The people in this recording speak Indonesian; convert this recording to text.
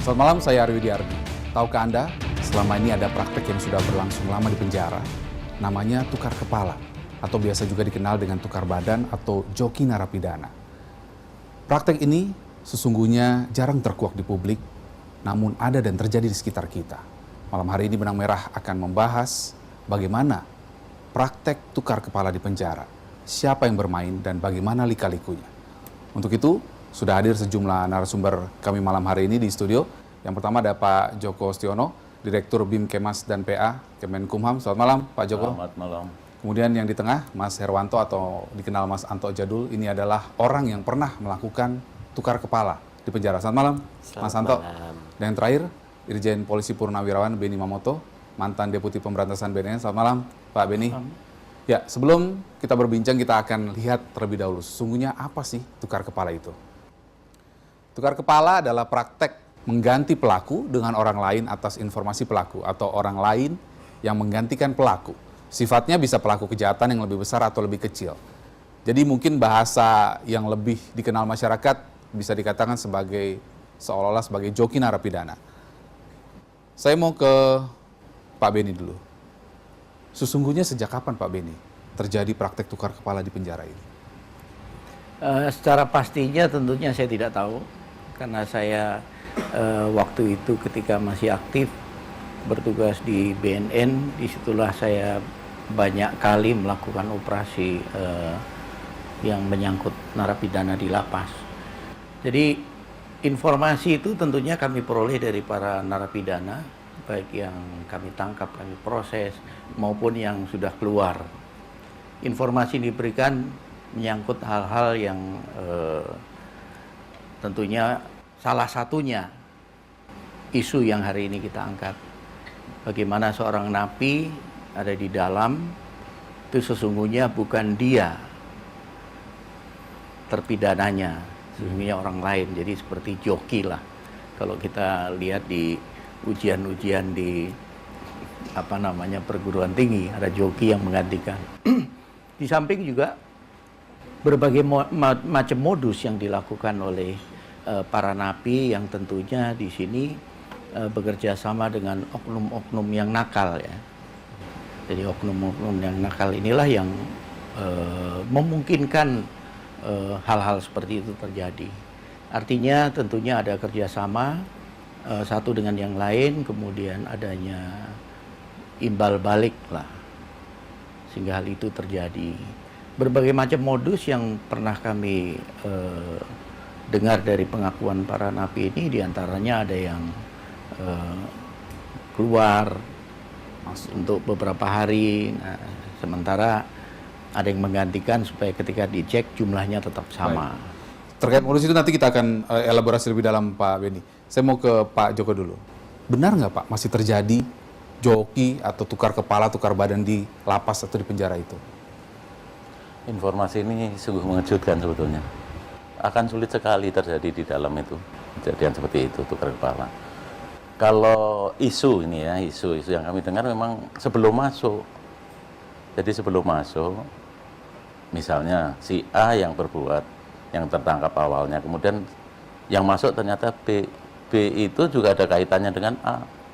Selamat malam, saya Arwi Diardi. Tahukah Anda, selama ini ada praktek yang sudah berlangsung lama di penjara, namanya tukar kepala, atau biasa juga dikenal dengan tukar badan atau joki narapidana. Praktek ini sesungguhnya jarang terkuak di publik, namun ada dan terjadi di sekitar kita. Malam hari ini Benang Merah akan membahas bagaimana praktek tukar kepala di penjara, siapa yang bermain dan bagaimana lika-likunya. Untuk itu, sudah hadir sejumlah narasumber kami malam hari ini di studio. Yang pertama ada Pak Joko Stiono, Direktur BIM Kemas dan PA Kemenkumham. Selamat malam Pak Joko. Selamat malam. Kemudian yang di tengah Mas Herwanto atau dikenal Mas Anto Jadul. Ini adalah orang yang pernah melakukan tukar kepala di penjara. Selamat malam Mas Anto. Dan yang terakhir Irjen Polisi Purnawirawan Beni Mamoto, mantan Deputi Pemberantasan BNN. Selamat malam Pak Beni. Ya, sebelum kita berbincang kita akan lihat terlebih dahulu sesungguhnya apa sih tukar kepala itu. Tukar kepala adalah praktek mengganti pelaku dengan orang lain atas informasi pelaku atau orang lain yang menggantikan pelaku. Sifatnya bisa pelaku kejahatan yang lebih besar atau lebih kecil. Jadi mungkin bahasa yang lebih dikenal masyarakat bisa dikatakan seolah-olah sebagai joki narapidana. Saya mau ke Pak Beni dulu. Sesungguhnya sejak kapan Pak Beni terjadi praktek tukar kepala di penjara ini? Secara pastinya tentunya saya tidak tahu. Karena saya waktu itu ketika masih aktif bertugas di BNN, disitulah saya banyak kali melakukan operasi yang menyangkut narapidana di lapas. Jadi informasi itu tentunya kami peroleh dari para narapidana, baik yang kami tangkap, kami proses, maupun yang sudah keluar. Informasi diberikan menyangkut hal-hal yang tentunya salah satunya isu yang hari ini kita angkat. Bagaimana seorang napi ada di dalam, itu sesungguhnya bukan dia terpidananya, sesungguhnya orang lain. Jadi seperti joki lah. Kalau kita lihat di ujian-ujian di perguruan tinggi, ada joki yang menggantikan. Di samping juga berbagai macam modus yang dilakukan oleh para napi yang tentunya di sini bekerja sama dengan oknum-oknum yang nakal ya. Jadi oknum-oknum yang nakal inilah yang memungkinkan hal-hal seperti itu terjadi. Artinya tentunya ada kerjasama satu dengan yang lain, kemudian adanya imbal balik lah, sehingga hal itu terjadi. Berbagai macam modus yang pernah kami dengar dari pengakuan para napi ini, diantaranya ada yang keluar untuk beberapa hari, sementara ada yang menggantikan supaya ketika dicek jumlahnya tetap sama. Baik. Terkait modus itu nanti kita akan elaborasi lebih dalam Pak Beni. Saya mau ke Pak Joko dulu. Benar nggak Pak masih terjadi joki atau tukar kepala, tukar badan di lapas atau di penjara itu? Informasi ini sungguh mengejutkan sebetulnya. Akan sulit sekali terjadi di dalam itu, kejadian seperti itu, tukar kepala. Kalau isu ini ya, isu yang kami dengar memang sebelum masuk. Jadi sebelum masuk, misalnya si A yang berbuat, yang tertangkap awalnya, kemudian yang masuk ternyata B. B itu juga ada kaitannya dengan A.